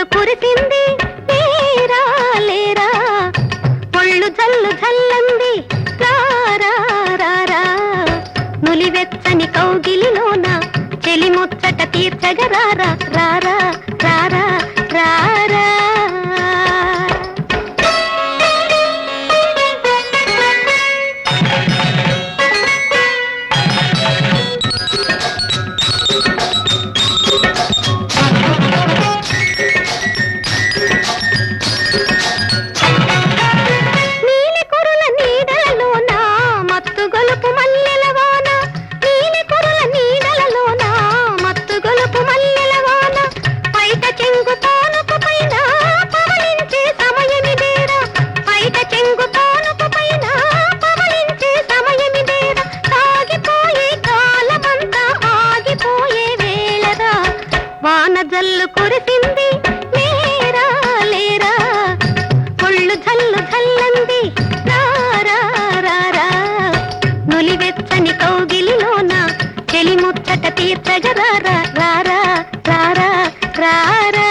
జల్లు కురిసింది లేరా లేరా, ఒళ్ళు జల్లు జల్లంది రారా రారా, నులివెచ్చని కౌగిలిలోన చెలి ముచ్చట తీర్చగరారా రారా రారా రారా. వాన జల్లు కురిసింది లేరా లేరా, ఒళ్ళు జల్లు జల్లంది రారా రారా, నులివెచ్చని కౌగిలిలోన చెలి ముచ్చట తీర్చగరారా రారా రారా రారా.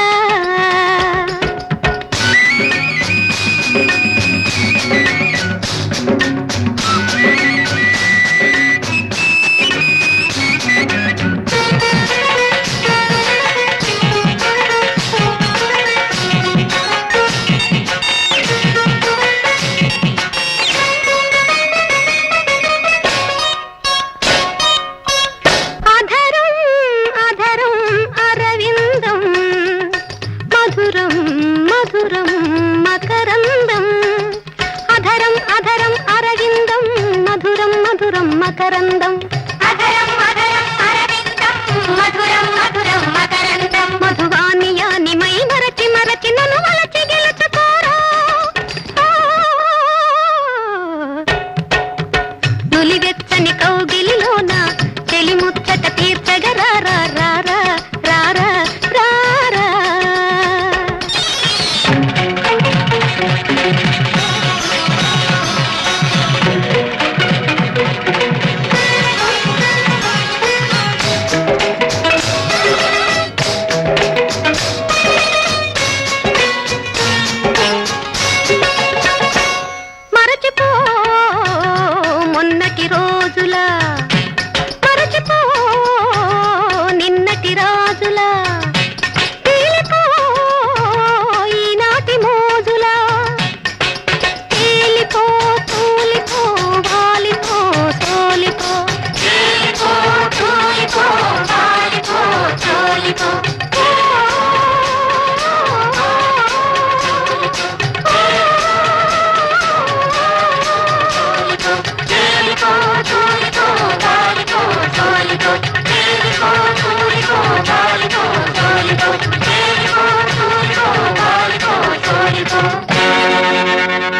మధురం మకరందం, అధరం అధరం అరవిందం, మధురం మధురం మకరందం.